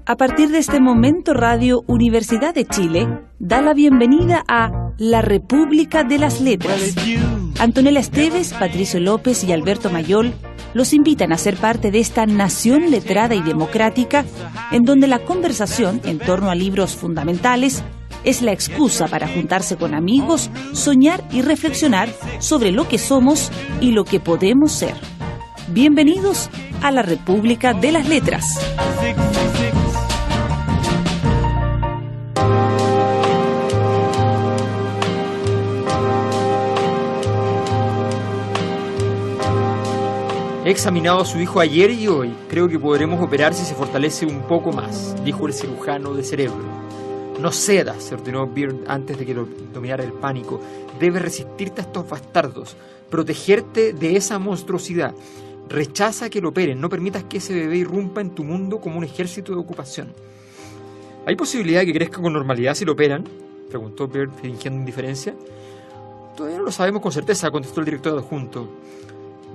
A partir de este momento, Radio Universidad de Chile da la bienvenida a La República de las Letras. Antonella Esteves, Patricio López y Alberto Mayol los invitan a ser parte de esta nación letrada y democrática, en donde la conversación en torno a libros fundamentales es la excusa para juntarse con amigos, soñar y reflexionar sobre lo que somos y lo que podemos ser. Bienvenidos a La República de las Letras. He examinado a su hijo ayer y hoy. Creo que podremos operar si se fortalece un poco más, dijo el cirujano de cerebro. No cedas, se ordenó Beard antes de que lo dominara el pánico. Debes resistirte a estos bastardos, protegerte de esa monstruosidad. Rechaza que lo operen, no permitas que ese bebé irrumpa en tu mundo como un ejército de ocupación. ¿Hay posibilidad de que crezca con normalidad si lo operan?, preguntó Beard fingiendo indiferencia. Todavía no lo sabemos con certeza, contestó el director adjunto.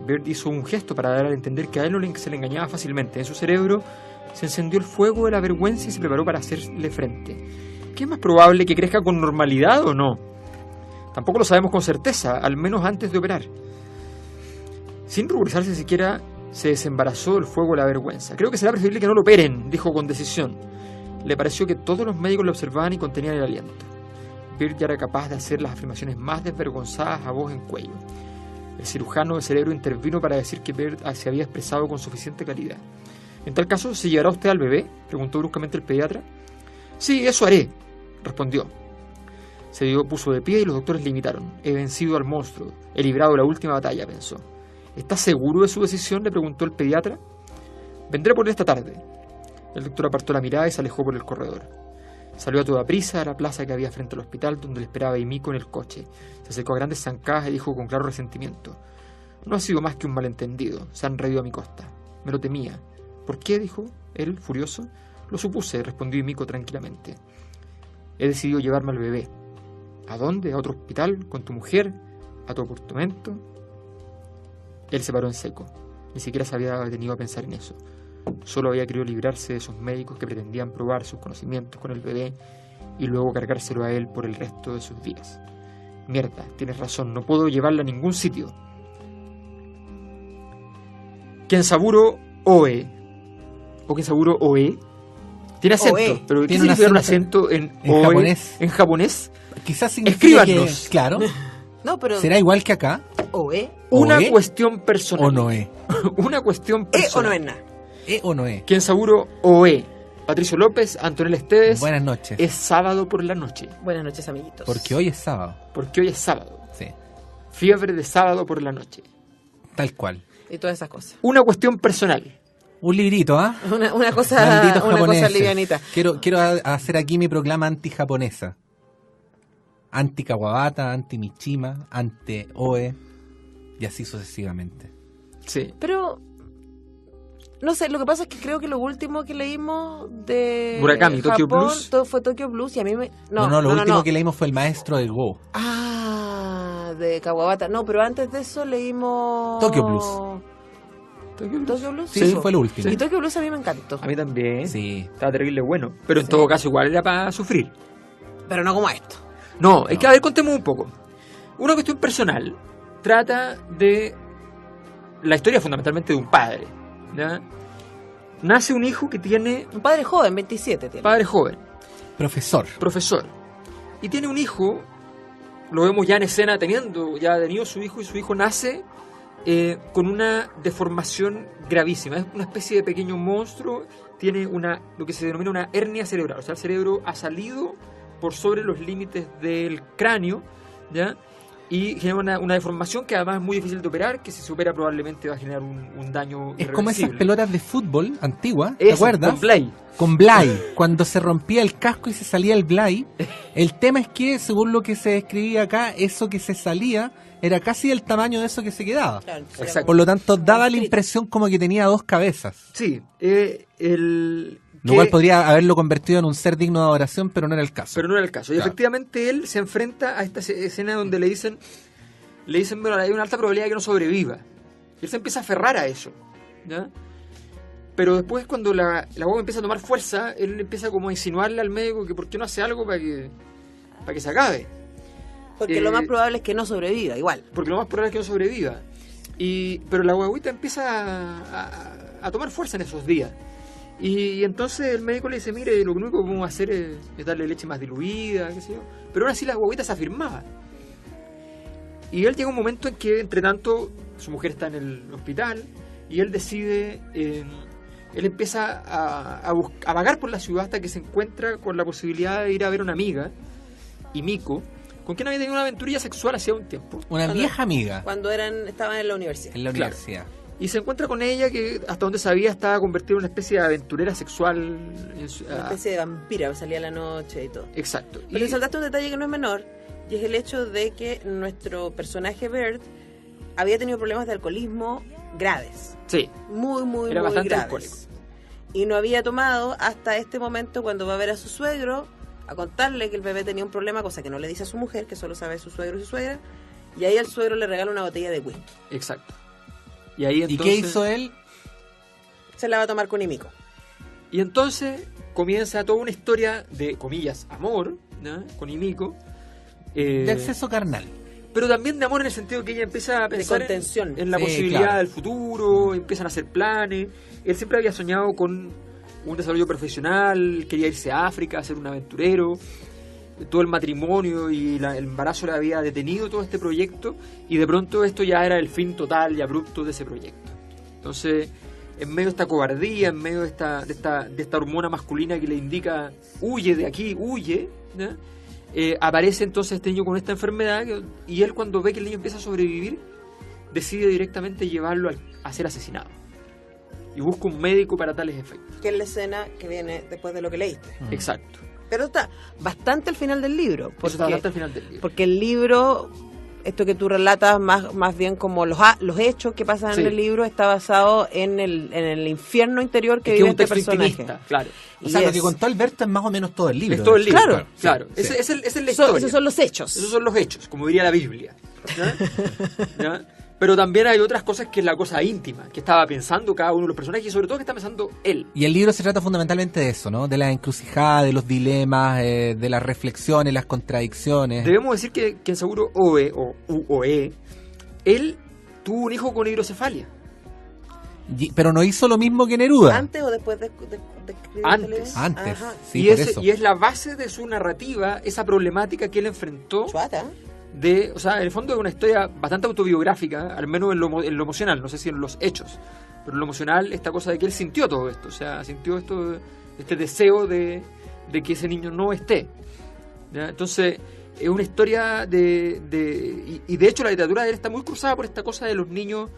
Beard hizo un gesto para dar a entender que a él no se le engañaba fácilmente. En su cerebro se encendió el fuego de la vergüenza y se preparó para hacerle frente. ¿Qué es más probable, que crezca con normalidad o no? Tampoco lo sabemos con certeza, al menos antes de operar. Sin ruborizarse siquiera, se desembarazó del fuego de la vergüenza. Creo que será preferible que no lo operen, dijo con decisión. Le pareció que todos los médicos lo observaban y contenían el aliento. Beard ya era capaz de hacer las afirmaciones más desvergonzadas a voz en cuello. El cirujano de cerebro intervino para decir que Beard se había expresado con suficiente claridad. «En tal caso, ¿se llevará usted al bebé?», preguntó bruscamente el pediatra. «Sí, eso haré», respondió. Se puso de pie y los doctores le imitaron. «He vencido al monstruo, he librado la última batalla», pensó. «¿Está seguro de su decisión?», le preguntó el pediatra. «Vendré por él esta tarde». El doctor apartó la mirada y se alejó por el corredor. Salió a toda prisa a la plaza que había frente al hospital, donde le esperaba Emiko en el coche. Se acercó a grandes zancadas y dijo con claro resentimiento: «No ha sido más que un malentendido. Se han reído a mi costa. Me lo temía». «¿Por qué?», dijo él, furioso. «Lo supuse», respondió Emiko tranquilamente. «He decidido llevarme al bebé». «¿A dónde? ¿A otro hospital? ¿Con tu mujer? ¿A tu apartamento?». Él se paró en seco. Ni siquiera se había detenido a pensar en eso. Solo había querido librarse de esos médicos que pretendían probar sus conocimientos con el bebé y luego cargárselo a él por el resto de sus días. «Mierda, tienes razón, no puedo llevarla a ningún sitio». Kensaburo Oe, o Kensaburo Oe, tiene acento, Oe. pero ¿qué Tiene significa un acento en Oe? japonés. ¿En japonés? Quizás significa Escríbanos. que, claro, No, pero... será igual que acá, ¿O Una ¿Oe? cuestión personal. o no es. Una cuestión o no personal. es nada? O no es. Kensaburo Oe. Patricio López, Antonella Esteves. Buenas noches. Es sábado por la noche, Buenas noches, amiguitos. Porque hoy es sábado. porque hoy es sábado. Sí, Fiebre de sábado por la noche. tal cual. Y todas esas cosas. Una cuestión personal. Un librito, ¿ah? Una cosa, Malditos una cosa japoneses. livianita. Quiero hacer aquí mi proclama anti-japonesa. Anti-Kawabata, anti-Mishima, anti-Oe, y así sucesivamente. Sí. Pero, no sé, lo que pasa es que creo que lo último que leímos de Murakami, Tokyo Japón, Blues. todo fue Tokyo Blues y a mí me... No, lo último que leímos fue El Maestro del Go. Ah, de Kawabata. No, pero antes de eso leímos... Tokyo Blues. Tokyo Blues. Sí, fue el último. Y Tokyo Blues a mí me encantó. A mí también. Sí. Estaba terrible bueno. Pero en todo caso igual era para sufrir. Pero no como esto. No, es que a ver, contemos un poco. Una cuestión personal trata de la historia fundamentalmente de un padre, ¿ya? Nace un hijo que tiene... Un padre joven, 27 tiene. Padre joven, Profesor. profesor. Y tiene un hijo, lo vemos ya en escena ya ha tenido su hijo, y su hijo nace con una deformación gravísima. Es una especie de pequeño monstruo, tiene lo que se denomina una hernia cerebral. O sea, el cerebro ha salido por sobre los límites del cráneo, ¿ya? Y genera una deformación que además es muy difícil de operar, que si se opera probablemente va a generar un daño Es como esas irreversible. pelotas de fútbol antiguas, ¿te Eso, acuerdas? con Blay. Con Blay, cuando se rompía el casco y se salía el Blay. El tema es que, según lo que se describía acá, eso que se salía era casi el tamaño de eso que se quedaba. Claro, Exacto. Por lo tanto, daba la impresión como que tenía dos cabezas. Sí, Lo cual podría haberlo convertido en un ser digno de adoración, pero no era el caso. Pero no era el caso. Y Claro. efectivamente él se enfrenta a esta escena donde le dicen, bueno, hay una alta probabilidad de que no sobreviva. Y él se empieza a aferrar a eso, ¿ya? Pero después cuando la guagua empieza a tomar fuerza, él empieza como a insinuarle al médico que por qué no hace algo para que se acabe. Porque lo más probable es que no sobreviva, igual. Porque lo más probable es que no sobreviva. Pero la guaguita empieza a tomar fuerza en esos días. Y entonces el médico le dice, mire, lo único que podemos hacer es darle leche más diluida, qué sé yo. Pero aún así la guaguita se afirmaba. Y él llega un momento en que, entre tanto, su mujer está en el hospital y él decide, él empieza a vagar por la ciudad hasta que se encuentra con la posibilidad de ir a ver a una amiga, Himiko, con quien había tenido una aventurilla sexual hacía un tiempo. Una vieja amiga. Cuando estaban en la universidad. En la universidad. Y se encuentra con ella que, hasta donde sabía, estaba convertida en una especie de aventurera sexual. Una especie de vampira, salía a la noche y todo. Exacto. Pero te saltaste un detalle que no es menor, y es el hecho de que nuestro personaje Bert había tenido problemas de alcoholismo graves. Sí. Muy Era bastante graves. alcohólico. Y no había tomado hasta este momento cuando va a ver a su suegro, a contarle que el bebé tenía un problema, cosa que no le dice a su mujer, que solo sabe su suegro y su suegra, y ahí el suegro le regala una botella de whisky. Exacto. Y ahí entonces, ¿y qué hizo él? Se la va a tomar con Himiko. Y entonces comienza toda una historia de, comillas, amor, ¿no? Con Himiko. De acceso carnal. Pero también de amor en el sentido que ella empieza a pensar contención. en la Sí, posibilidad claro. del futuro, empiezan a hacer planes. Él siempre había soñado con un desarrollo profesional, quería irse a África, ser un aventurero. Todo el matrimonio y el embarazo le había detenido todo este proyecto, y de pronto esto ya era el fin total y abrupto de ese proyecto. Entonces, en medio de esta cobardía, en medio de esta hormona masculina que le indica huye de aquí, huye, ¿no? Aparece entonces este niño con esta enfermedad, y él, cuando ve que el niño empieza a sobrevivir, decide directamente llevarlo a ser asesinado, y busca un médico para tales efectos. Que es la escena que viene después de lo que leíste. Exacto. Pero está bastante al final del libro. Eso está bastante al final del libro. Porque el libro, esto que tú relatas más bien como los hechos que pasan Sí. en el libro, está basado en el infierno interior que Es vive un este texto personaje. intimista, claro. O sea, Y lo que contó Alberto es más o menos todo el libro. Es todo el libro. Claro. Claro. Sí, Esa sí. es la historia. Esos son los hechos. Esos son los hechos, como diría la Biblia. ¿Ya? ¿Ya? Pero también hay otras cosas que es la cosa íntima, que estaba pensando cada uno de los personajes, y sobre todo que está pensando él. Y el libro se trata fundamentalmente de eso, ¿no? De las encrucijadas, de los dilemas, de las reflexiones, las contradicciones. Debemos decir que en Seguro Oe, o UOE, él tuvo un hijo con hidrocefalia. Pero no hizo lo mismo que Neruda. ¿Antes o después de escribir Antes. este libro? Antes. Ajá. Sí, y, por eso. y es la base de su narrativa, esa problemática que él enfrentó. Chuata. O sea, en el fondo es una historia bastante autobiográfica, al menos en lo emocional, no sé si en los hechos, pero en lo emocional, esta cosa de que él sintió todo esto, o sea, sintió este deseo de que ese niño no esté, ¿ya? Entonces, es una historia y de hecho la literatura de él está muy cruzada por esta cosa de los niños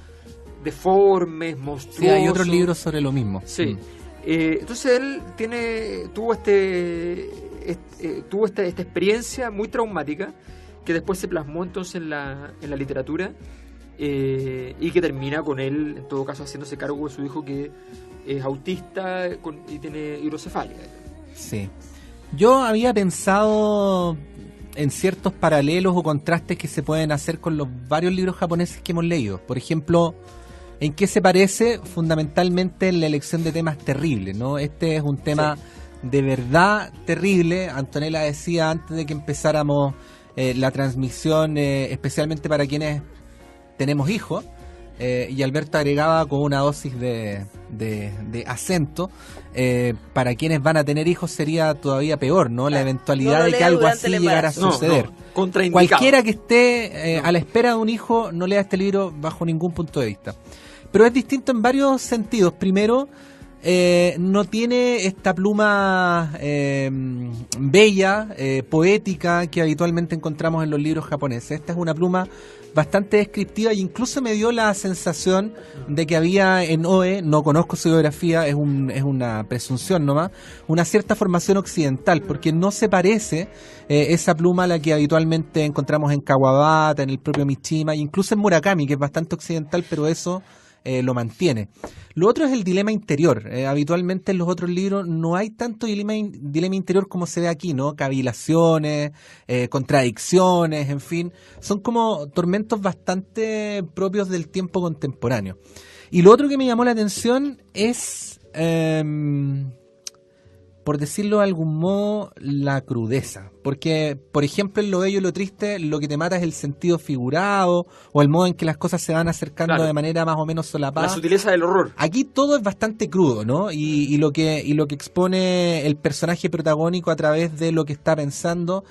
deformes, monstruosos. Sí, hay otros libros sobre lo mismo. Sí. Entonces él tuvo esta experiencia muy traumática, que después se plasmó entonces en la literatura, y que termina con él, en todo caso, haciéndose cargo de su hijo, que es autista y tiene hidrocefalia. Sí. Yo había pensado en ciertos paralelos o contrastes que se pueden hacer con los varios libros japoneses que hemos leído. Por ejemplo, ¿en qué se parece? Fundamentalmente en la elección de temas terribles, ¿no? Este es un tema de verdad terrible. Antonella decía antes de que empezáramos la transmisión, especialmente para quienes tenemos hijos, y Alberto agregaba con una dosis de acento, para quienes van a tener hijos sería todavía peor, ¿no? La eventualidad No lo de que lea algo durante así el llegara a embarazo. suceder. Contraindicado. Cualquiera que esté a la espera de un hijo, no lea este libro bajo ningún punto de vista. Pero es distinto en varios sentidos. Primero, no tiene esta pluma bella, poética, que habitualmente encontramos en los libros japoneses. Esta es una pluma bastante descriptiva, e incluso me dio la sensación de que había en Oe, no conozco su biografía, es una presunción nomás, una cierta formación occidental, porque no se parece esa pluma a la que habitualmente encontramos en Kawabata, en el propio Mishima, e incluso en Murakami, que es bastante occidental, pero eso lo mantiene. Lo otro es el dilema interior. Habitualmente en los otros libros no hay tanto dilema interior como se ve aquí, ¿no? Cavilaciones, contradicciones, en fin. Son como tormentos bastante propios del tiempo contemporáneo. Y lo otro que me llamó la atención es por decirlo de algún modo, la crudeza. Porque, por ejemplo, en Lo bello y lo triste, lo que te mata es el sentido figurado o el modo en que las cosas se van acercando de manera más o menos solapada. La sutileza del horror. Aquí todo es bastante crudo, ¿no? Y lo que expone el personaje protagónico a través de lo que está pensando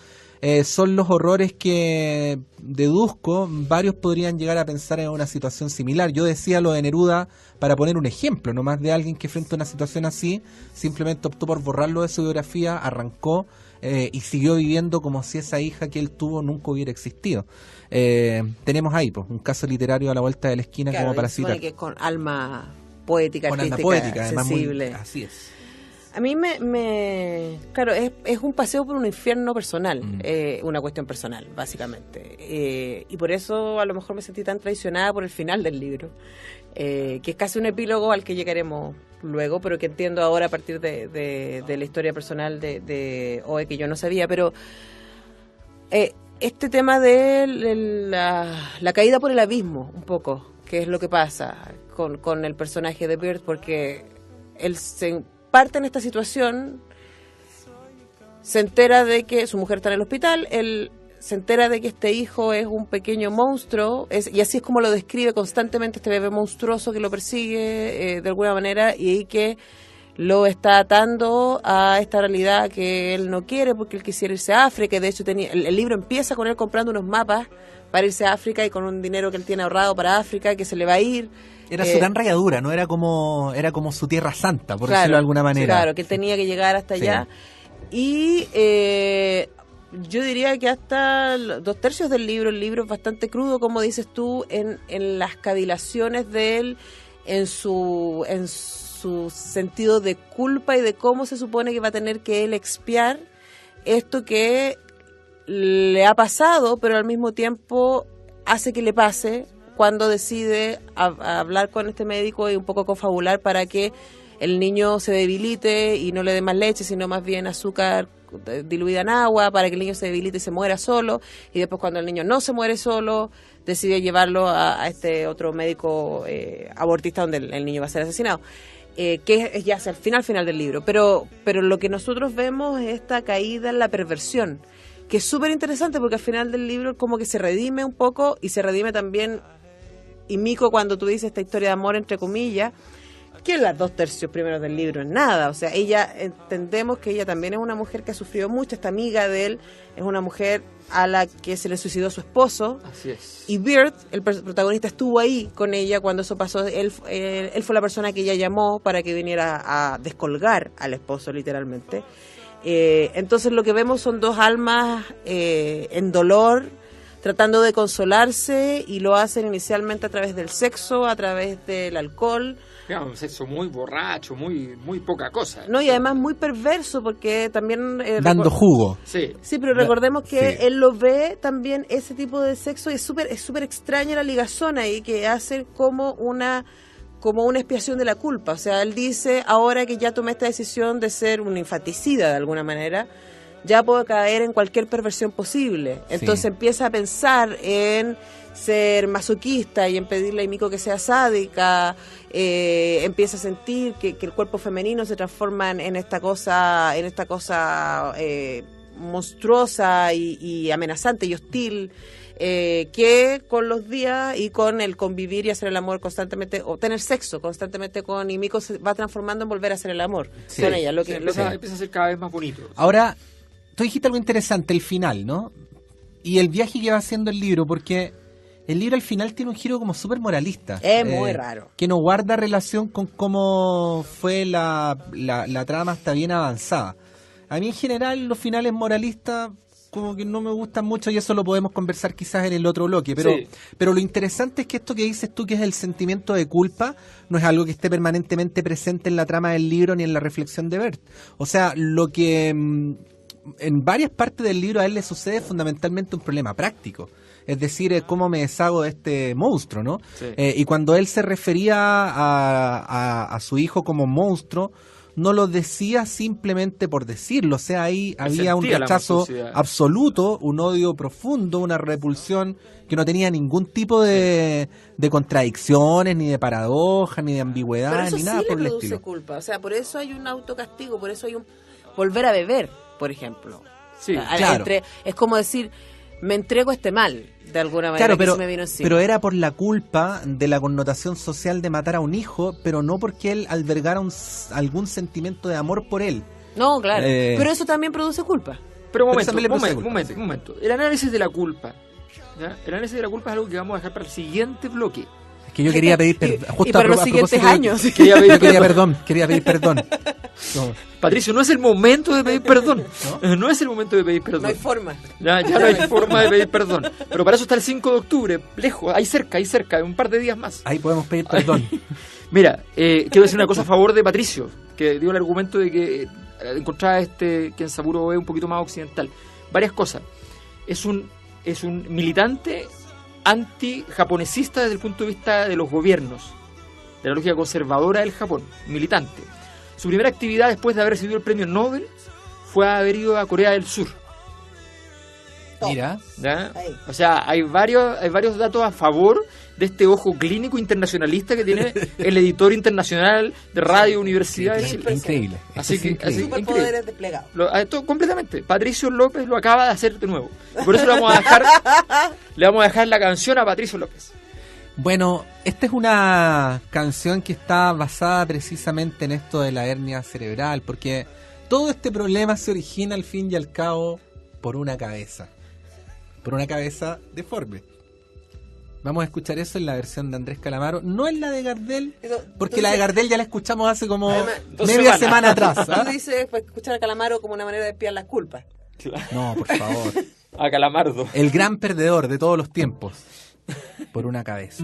son los horrores que deduzco, varios podrían llegar a pensar en una situación similar. Yo decía lo de Neruda para poner un ejemplo, no más de alguien que frente a una situación así simplemente optó por borrarlo de su biografía, arrancó y siguió viviendo como si esa hija que él tuvo nunca hubiera existido. Tenemos ahí pues, un caso literario a la vuelta de la esquina, claro, como para citar. Que con alma poética, con artística, alma poética, además sensible. Así es. A mí claro, es un paseo por un infierno personal, una cuestión personal, básicamente. Y por eso a lo mejor me sentí tan traicionada por el final del libro, que es casi un epílogo al que llegaremos luego, pero que entiendo ahora a partir de la historia personal de Oe, que yo no sabía, pero este tema de la caída por el abismo, un poco, que es lo que pasa con el personaje de Byrd, porque él se parte en esta situación, se entera de que su mujer está en el hospital, él se entera de que este hijo es un pequeño monstruo, y así es como lo describe constantemente, este bebé monstruoso que lo persigue de alguna manera, y que lo está atando a esta realidad que él no quiere, porque él quisiera irse a África, y de hecho el libro empieza con él comprando unos mapas para irse a África, y con un dinero que él tiene ahorrado para África, que se le va a ir. Era su gran rayadura, ¿no? Era como su tierra santa, por decirlo de alguna manera. Claro, que él tenía que llegar hasta allá. Y yo diría que hasta 2/3 del libro, el libro es bastante crudo, como dices tú, en las cavilaciones de él, en su sentido de culpa y de cómo se supone que va a tener que él expiar esto que le ha pasado, pero al mismo tiempo hace que le pase, cuando decide hablar con este médico y un poco confabular para que el niño se debilite y no le dé más leche, sino más bien azúcar diluida en agua, para que el niño se debilite y se muera solo, y después cuando el niño no se muere solo, decide llevarlo a este otro médico abortista donde el niño va a ser asesinado. Que es ya hacia el final del libro, pero lo que nosotros vemos es esta caída en la perversión, que es súper interesante porque al final del libro como que se redime un poco, y se redime también Himiko cuando tú dices esta historia de amor entre comillas, que en las 2/3 primeros del libro es nada. O sea, ella, entendemos que ella también es una mujer que ha sufrido mucho, esta amiga de él es una mujer a la que se le suicidó su esposo. Así es. Y Byrd, el protagonista, estuvo ahí con ella cuando eso pasó. Él fue la persona que ella llamó para que viniera a descolgar al esposo, literalmente. Entonces lo que vemos son dos almas en dolor, tratando de consolarse, y lo hacen inicialmente a través del sexo, a través del alcohol. Claro, un sexo muy borracho, muy poca cosa. No, y además muy perverso, porque también... dando jugo. Sí, pero recordemos que él lo ve también, ese tipo de sexo, y es súper extraña la ligazón ahí, que hace como una expiación de la culpa. O sea, él dice, ahora que ya tomé esta decisión de ser un infanticida de alguna manera, ya puedo caer en cualquier perversión posible. Entonces empieza a pensar en ser masoquista y en pedirle a Himiko que sea sádica, empieza a sentir que el cuerpo femenino se transforma en esta cosa monstruosa y amenazante y hostil, que con los días y con el convivir y hacer el amor constantemente, o tener sexo constantemente con Himiko, se va transformando en volver a hacer el amor con ella. Empieza a ser cada vez más bonito. Ahora, tú dijiste algo interesante, el final, ¿no? Y el viaje que va haciendo el libro, porque el libro al final tiene un giro como súper moralista. Es muy raro. Que no guarda relación con cómo fue la trama hasta bien avanzada. A mí en general los finales moralistas como que no me gustan mucho, y eso lo podemos conversar quizás en el otro bloque, pero lo interesante es que esto que dices tú, que es el sentimiento de culpa, no es algo que esté permanentemente presente en la trama del libro ni en la reflexión de Bert. O sea, lo que en varias partes del libro a él le sucede fundamentalmente un problema práctico. Es decir, cómo me deshago de este monstruo, ¿no? Sí. Y cuando él se refería a su hijo como monstruo, no lo decía simplemente por decirlo. O sea, ahí había un rechazo absoluto, un odio profundo, una repulsión que no tenía ningún tipo de contradicciones, ni de paradoja, ni de ambigüedad, ni nada por el estilo. Pero culpa. O sea, por eso hay un autocastigo, por eso hay un volver a beber, por ejemplo. Sí, claro. Es como decir, me entrego a este mal, de alguna manera, claro, que se me vino encima. Pero era por la culpa de la connotación social de matar a un hijo, pero no porque él albergara algún sentimiento de amor por él. No, claro. Pero eso también produce culpa. Pero un momento. El análisis de la culpa. ¿Ya? El análisis de la culpa es algo que vamos a dejar para el siguiente bloque. Es que yo quería pedir perdón. Y para los siguientes años. Quería pedir perdón. No. Patricio, no es el momento de pedir perdón. No es el momento de pedir perdón. No hay forma. Ya no hay forma de pedir perdón. Pero para eso está el 5 de octubre, lejos, ahí cerca, un par de días más. Ahí podemos pedir perdón. Mira, quiero decir una cosa a favor de Patricio, que dio el argumento de que encontraba que en Saburo es un poquito más occidental. Varias cosas. Es un militante anti-japonesista desde el punto de vista de los gobiernos, de la lógica conservadora del Japón, militante. Su primera actividad después de haber recibido el premio Nobel fue haber ido a Corea del Sur. Mira. ¿Ya? O sea, hay varios datos a favor de este ojo clínico internacionalista que tiene el editor internacional de Radio Universidad de Chile. Increíble. Así que superpoderes desplegados. Completamente. Patricio López lo acaba de hacer de nuevo. Por eso le vamos a dejar la canción a Patricio López. Bueno, esta es una canción que está basada precisamente en esto de la hernia cerebral, porque todo este problema se origina al fin y al cabo por una cabeza deforme. Vamos a escuchar eso en la versión de Andrés Calamaro, no en la de Gardel, porque la de Gardel ya la escuchamos hace como media semana atrás. Tú dices escuchar a Calamaro como una manera de espiar las culpas. No, por favor. A Calamardo. El gran perdedor de todos los tiempos. Por una cabeza.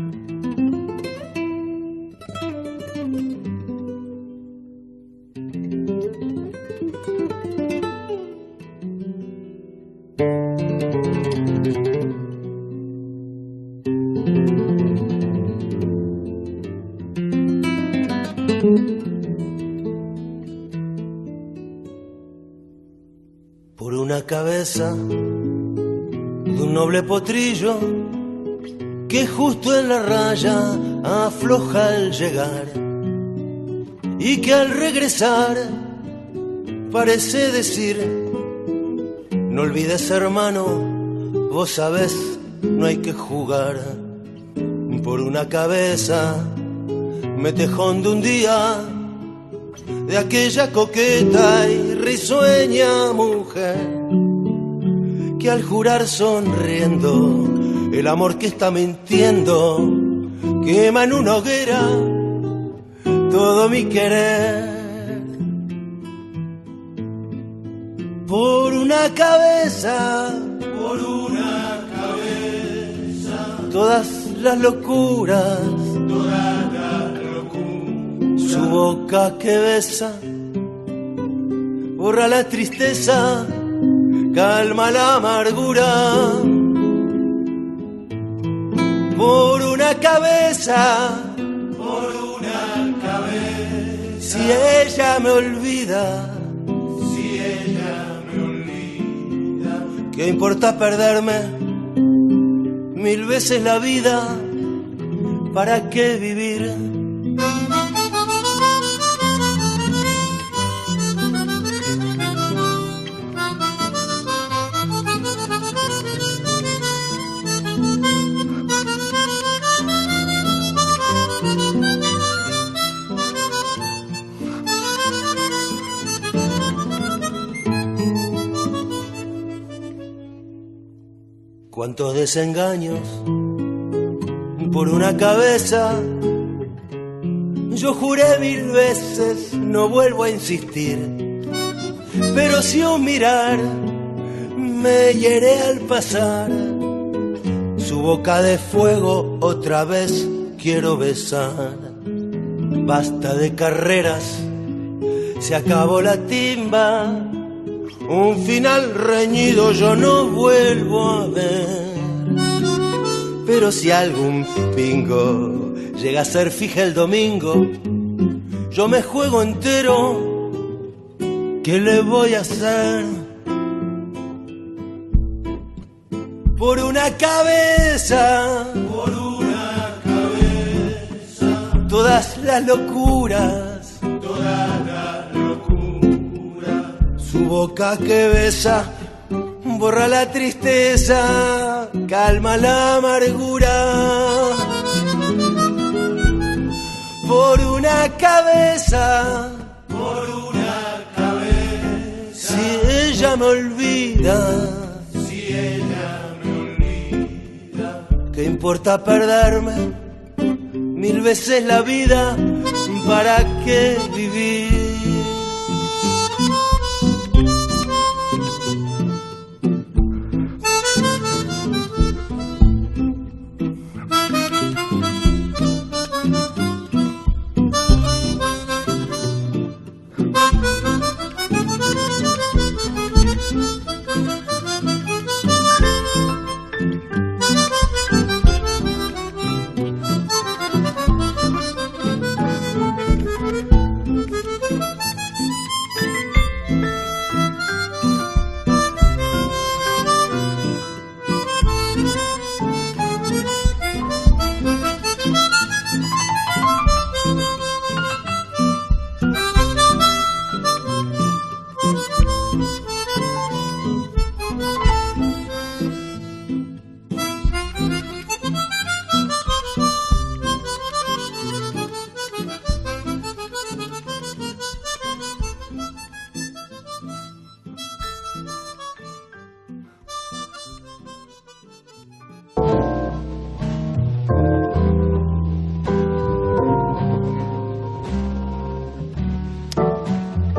Por una cabeza de un noble potrillo que justo en la raya afloja al llegar y que al regresar parece decir: no olvides, hermano, vos sabés, no hay que jugar. Por una cabeza me tejón de un día de aquella coqueta y risueña mujer que al jurar sonriendo el amor que está mintiendo quema en una hoguera todo mi querer. Por una cabeza, todas las locuras, su boca que besa borra la tristeza, calma la amargura. Por una cabeza, si ella me olvida, ¿qué importa perderme 1000 veces la vida? ¿Para qué vivir? Cuántos desengaños por una cabeza. Yo juré 1000 veces, no vuelvo a insistir, pero si un mirar me hiere al pasar, su boca de fuego otra vez quiero besar. Basta de carreras, se acabó la timba, un final reñido yo no vuelvo a ver. Pero si algún pingo llega a ser fija el domingo, yo me juego entero. ¿Qué le voy a hacer? Por una cabeza, todas las locuras, su boca que besa, borra la tristeza, calma la amargura. Por una cabeza, si ella me olvida, ¿qué importa perderme 1000 veces la vida? ¿Para qué vivir?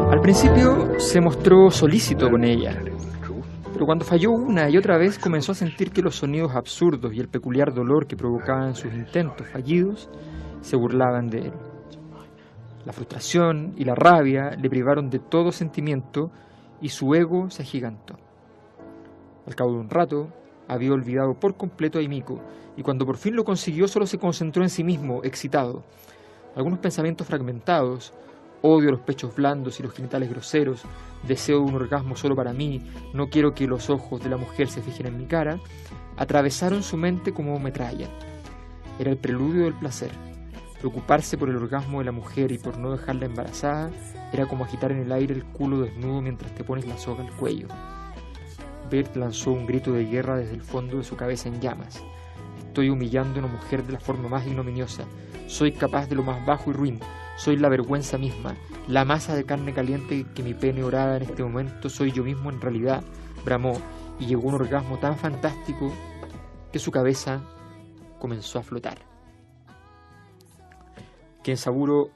Al principio se mostró solícito con ella, pero cuando falló una y otra vez comenzó a sentir que los sonidos absurdos y el peculiar dolor que provocaban sus intentos fallidos se burlaban de él. La frustración y la rabia le privaron de todo sentimiento y su ego se agigantó. Al cabo de un rato, había olvidado por completo a Himiko, y cuando por fin lo consiguió solo se concentró en sí mismo, excitado. Algunos pensamientos fragmentados: odio los pechos blandos y los genitales groseros, deseo un orgasmo solo para mí, no quiero que los ojos de la mujer se fijen en mi cara, atravesaron su mente como metralla. Era el preludio del placer. Preocuparse por el orgasmo de la mujer y por no dejarla embarazada era como agitar en el aire el culo desnudo mientras te pones la soga al cuello. Bert lanzó un grito de guerra desde el fondo de su cabeza en llamas. Estoy humillando a una mujer de la forma más ignominiosa. Soy capaz de lo más bajo y ruin. Soy la vergüenza misma, la masa de carne caliente que mi pene orada en este momento soy yo mismo en realidad, bramó, y llegó un orgasmo tan fantástico que su cabeza comenzó a flotar. Kensaburo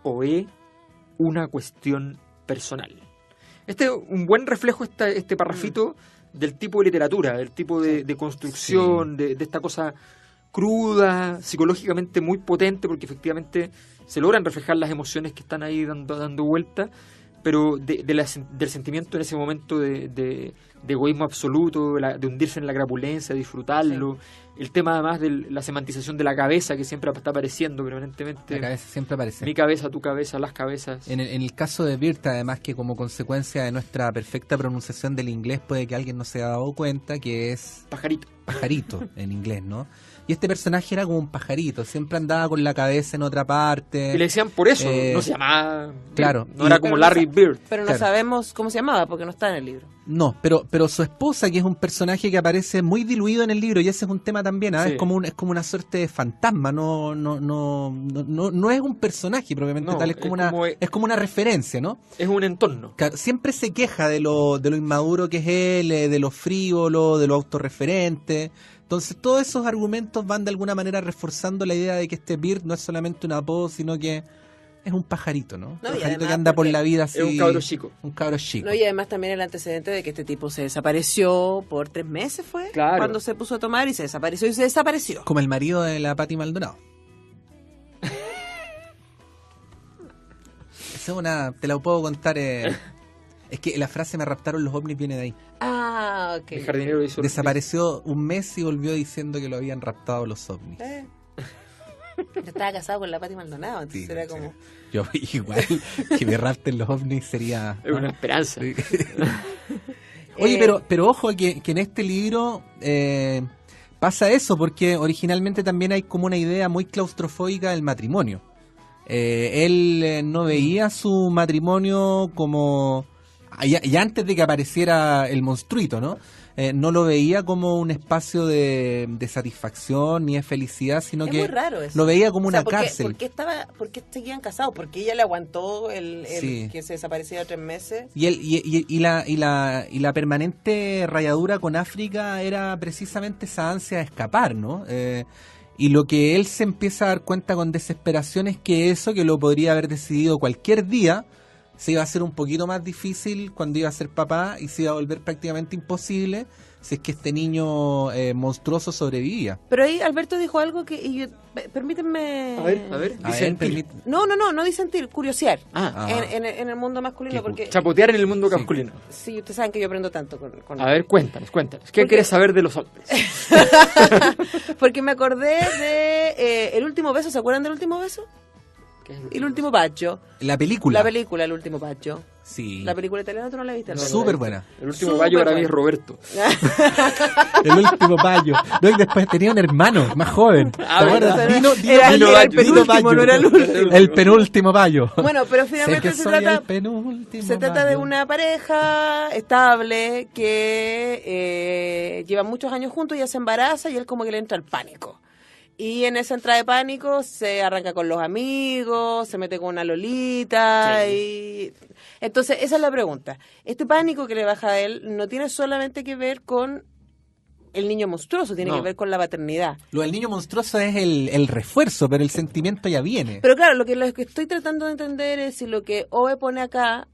Oe, una cuestión personal. Este es un buen reflejo, este parrafito, del tipo de literatura, del tipo de construcción, de esta cosa cruda, psicológicamente muy potente, porque efectivamente se logran reflejar las emociones que están ahí dando vuelta, pero del sentimiento en ese momento de egoísmo absoluto, de hundirse en la crapulencia, de disfrutarlo. Sí. El tema además de la semantización de la cabeza, que siempre está apareciendo permanentemente. La cabeza siempre aparece. Mi cabeza, tu cabeza, las cabezas. En el caso de Birta, además, que como consecuencia de nuestra perfecta pronunciación del inglés, puede que alguien no se haya dado cuenta que es... Pajarito en inglés, ¿no? Y este personaje era como un pajarito, siempre andaba con la cabeza en otra parte. Y le decían por eso, no se llamaba... Claro. No era como Larry Bird. Pero no sabemos cómo se llamaba, porque no está en el libro. No, pero su esposa, que es un personaje que aparece muy diluido en el libro, y ese es un tema también, ¿eh? Sí. Es como una suerte de fantasma, no es un personaje propiamente tal, es como una referencia, ¿no? Es un entorno. Claro, siempre se queja de lo inmaduro que es él, de lo frívolo, de lo autorreferente. Entonces todos esos argumentos van de alguna manera reforzando la idea de que este Bird no es solamente un apodo, sino que es un pajarito, ¿no? Un pajarito que anda por la vida así. Es un cabro chico. Un cabro chico. No, y además también el antecedente de que este tipo se desapareció por 3 meses, ¿fue? Claro. Cuando se puso a tomar y se desapareció. Como el marido de la Patti Maldonado. Esa es te la puedo contar Es que la frase "me raptaron los ovnis" viene de ahí. Ah, ok. El jardinero hizo... Desapareció un mes y volvió diciendo que lo habían raptado los ovnis. Yo estaba casado con la Pati Maldonado, entonces Sí, era sí. como... Yo igual que me rapten los ovnis sería... Es una esperanza. Sí. Oye, pero ojo que en este libro pasa eso, porque originalmente también hay como una idea muy claustrofóbica del matrimonio. Él no veía su matrimonio como... Y antes de que apareciera el monstruito, ¿no? No lo veía como un espacio de satisfacción ni de felicidad, sino Es que muy raro eso. lo veía como O sea, una cárcel. ¿Por qué seguían casados? Porque ella le aguantó el Sí. que se desapareciera 3 meses. Y la permanente rayadura con África era precisamente esa ansia de escapar, ¿no? Y lo que él se empieza a dar cuenta con desesperación es que eso, que lo podría haber decidido cualquier día, se iba a hacer un poquito más difícil cuando iba a ser papá y se iba a volver prácticamente imposible si es que este niño monstruoso sobrevivía. Pero ahí Alberto dijo algo que... permítanme... A ver, A ver, disentir. No disentir, curiosear. Ah, en el mundo masculino, porque... chapotear en el mundo Sí. masculino. Sí, ustedes saben que yo aprendo tanto con... A ver, cuéntanos. ¿Qué Porque- quieres saber de los hombres? Porque me acordé de El último beso, ¿se acuerdan del último beso? El último bacio. La película. La película El último bacio. Sí. La película italiana, ¿tú no la viste? No, Alberto? no, Súper buena. El último Súper gallo para mí bueno. es Roberto. El último payo. No, y después tenía un hermano más joven. ¿Te Ah, acuerdas? verdad. Dino Era el Bayo, penúltimo, Dino Bayo. no era el último. El penúltimo payo. Bueno, pero Sé finalmente que se soy trata... el penúltimo Se trata de payo. una pareja estable que lleva muchos años juntos, ella se embaraza y él como que le entra el pánico. Y en esa entrada de pánico se arranca con los amigos, se mete con una lolita Sí. y... Entonces, esa es la pregunta. Este pánico que le baja a él no tiene solamente que ver con el niño monstruoso, tiene No. que ver con la paternidad. Lo del niño monstruoso es el refuerzo, pero el sentimiento ya viene. Pero claro, lo que estoy tratando de entender es si lo que Ove pone acá,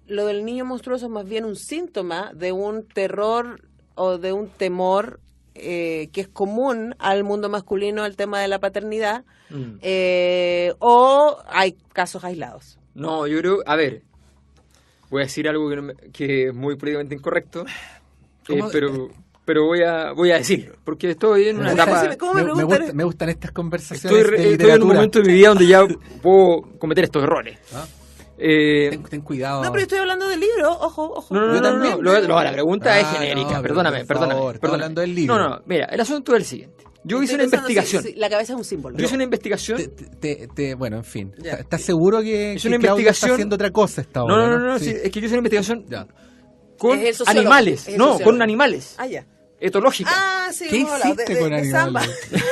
lo del niño monstruoso es más bien un síntoma de un terror o de un temor que es común al mundo masculino, el tema de la paternidad, o hay casos aislados. No, yo creo... A ver, voy a decir algo que es muy políticamente incorrecto, ¿Cómo? pero voy a decirlo, porque estoy en una Me gusta etapa... decirme, ¿cómo me preguntan? Me gustan estas conversaciones Estoy de en un literatura. momento de mi vida donde ya puedo cometer estos errores. ¿Ah? Eh, Ten cuidado. No, pero yo estoy hablando del libro, ojo. No, Yo también. la pregunta es Ah, genérica, no, pero perdóname. por favor, estamos hablando del libro. No, mira, el asunto es el siguiente. Yo hice una Estoy pensando, investigación. sí, la cabeza es un símbolo. Yo hice una investigación. Bueno, en fin. Ya. ¿Estás seguro que, Es una que Claudia investigación- está haciendo otra cosa esta No, hora? no, Sí. sí, es que yo hice una investigación Ya. con Es el sociólogo, animales. es el No, sociólogo. con animales. Ah, ya. Etológica. Ah, sí, ¿Qué hemos hablado hiciste con de Samba. animales?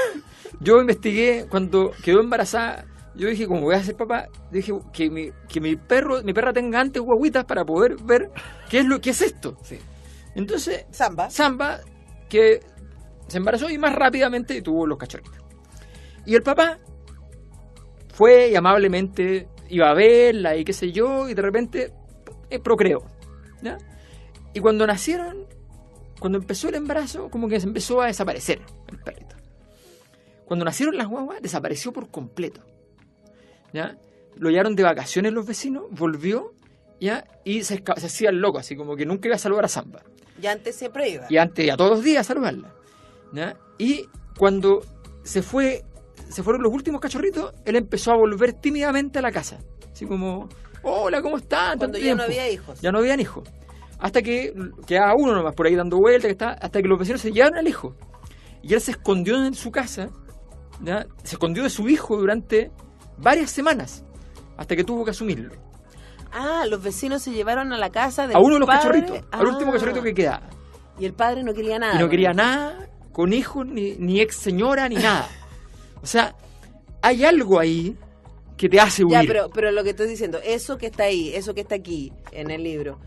Yo investigué cuando quedó embarazada. Yo dije, como voy a ser papá, dije que mi perra tenga antes guaguitas para poder ver qué es esto. Sí. Entonces, Samba. Samba, que se embarazó y más rápidamente tuvo los cachorritos. Y el papá fue y amablemente iba a verla y qué sé yo, y de repente procreó. ¿Ya? Y cuando nacieron, cuando empezó el embarazo, como que se empezó a desaparecer el perrito. Cuando nacieron las guaguas, desapareció por completo. ¿Ya? Lo llevaron de vacaciones los vecinos, volvió, ¿ya? Y se hacía el loco, así como que nunca iba a saludar a Samba. Y antes siempre iba. Y antes, a todos los días, a saludarla. ¿Ya? Y cuando se fueron los últimos cachorritos, él empezó a volver tímidamente a la casa. Así como, hola, ¿cómo están? Cuando Tanto ya no tiempo. había hijos. Ya no habían hijos. Hasta que quedaba uno nomás por ahí dando vueltas, hasta que los vecinos se llevaron al hijo. Y él se escondió en su casa, ¿ya? Se escondió de su hijo durante varias semanas, hasta que tuvo que asumirlo. Ah, los vecinos se llevaron a la casa del A uno de los padre. cachorritos, al último cachorrito que quedaba. Y el padre no quería nada. Y no quería nada con hijos, ni ex señora, ni nada. O sea, hay algo ahí que te hace huir. Ya, pero lo que estoy diciendo, eso que está ahí, eso que está aquí en el libro,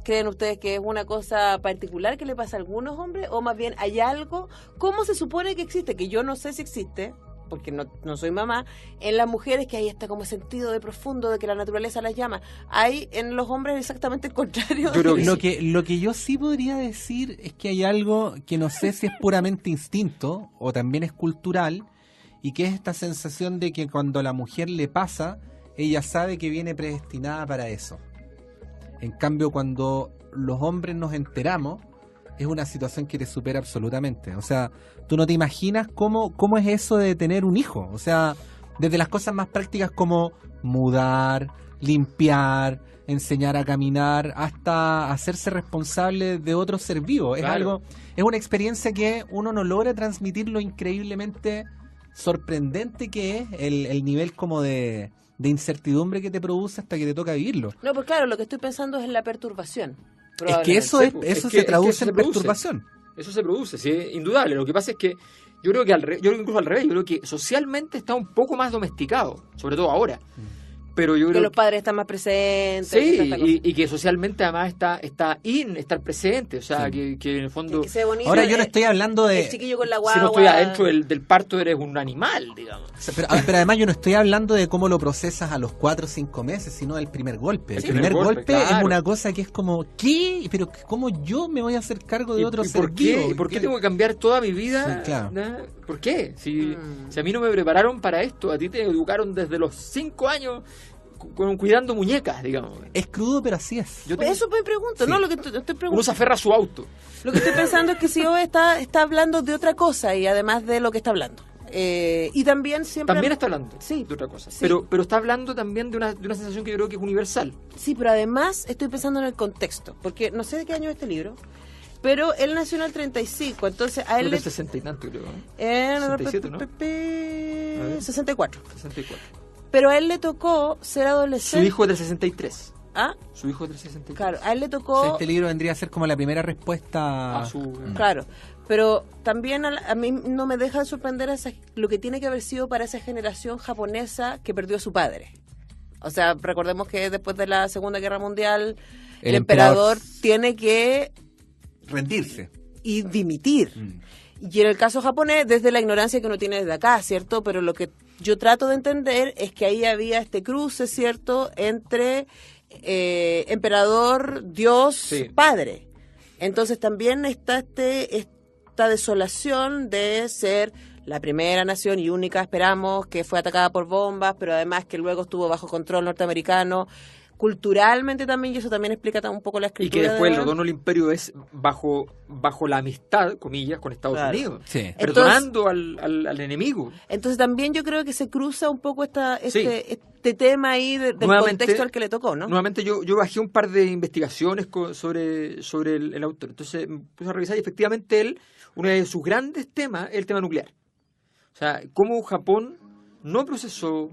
¿creen ustedes que es una cosa particular que le pasa a algunos hombres? ¿O más bien hay algo? ¿Cómo se supone que existe? Que yo no sé si existe, porque no soy mamá, en las mujeres que hay está como sentido de profundo de que la naturaleza las llama. Hay en los hombres exactamente el contrario. Yo creo que Lo que yo sí podría decir es que hay algo que no sé si es puramente instinto o también es cultural, y que es esta sensación de que cuando a la mujer le pasa, ella sabe que viene predestinada para eso. En cambio, cuando los hombres nos enteramos, es una situación que te supera absolutamente. O sea, tú no te imaginas cómo es eso de tener un hijo. O sea, desde las cosas más prácticas como mudar, limpiar, enseñar a caminar, hasta hacerse responsable de otro ser vivo. Claro. Es una experiencia que uno no logra transmitir lo increíblemente sorprendente que es el nivel como de incertidumbre que te produce hasta que te toca vivirlo. No, pues claro, lo que estoy pensando es en la perturbación. Es que eso se traduce en perturbación. Eso se produce, sí, es indudable. Lo que pasa es que yo creo que incluso al revés, yo creo que socialmente está un poco más domesticado, sobre todo ahora. Pero yo creo que los padres están más presentes. Sí, y que socialmente además está estar presente, o sea, sí. que en el fondo... Que sea bonito. Ahora yo no estoy hablando de... El chiquillo con la guagua. Si no estoy adentro del parto, eres un animal, digamos. Pero además yo no estoy hablando de cómo lo procesas a los 4 o 5 meses, sino del primer golpe. El primer golpe claro. Es una cosa que es como, ¿qué? Pero ¿cómo yo me voy a hacer cargo de otro ser vivo? ¿Y por qué tengo que cambiar toda mi vida? Sí, claro. ¿Por qué? Si a mí no me prepararon para esto, a ti te educaron desde los 5 años... cuidando muñecas, digamos. Es crudo, pero así es. Eso me pregunto, sí. ¿No? Lo que estoy preguntando. Uno se aferra a su auto. Lo que estoy pensando es que si hoy está hablando de otra cosa y además de lo que está hablando. Y también siempre... También está hablando sí, de otra cosa. Sí. Pero está hablando también de una sensación que yo creo que es universal. Sí, pero además estoy pensando en el contexto. Porque no sé de qué año es este libro. Pero él nació en el 35, entonces a él... Creo que 60 y tanto, creo. 67, ¿no? 64. 64. Pero a él le tocó ser adolescente. Su hijo es del 63. ¿Ah? Su hijo es del 63. Claro, a él le tocó... Este libro vendría a ser como la primera respuesta... a su... Claro, pero también a mí no me deja de sorprender lo que tiene que haber sido para esa generación japonesa que perdió a su padre. O sea, recordemos que después de la Segunda Guerra Mundial, el emperador tiene que... rendirse. Y dimitir. Y en el caso japonés, desde la ignorancia que uno tiene desde acá, ¿cierto? Pero lo que yo trato de entender es que ahí había este cruce, ¿cierto? Entre emperador, Dios, sí. Padre. Entonces también está esta desolación de ser la primera nación y única, esperamos, que fue atacada por bombas, pero además que luego estuvo bajo control norteamericano. Culturalmente también, y eso también explica un poco la escritura. Y que después el retorno al imperio es bajo la amistad, comillas, con Estados Unidos. Sí. Perdonando al enemigo. Entonces también yo creo que se cruza un poco este tema ahí del contexto al que le tocó, ¿no? Nuevamente yo bajé un par de investigaciones sobre el autor. Entonces me puse a revisar y efectivamente él, uno de sus grandes temas es el tema nuclear. O sea, cómo Japón no procesó,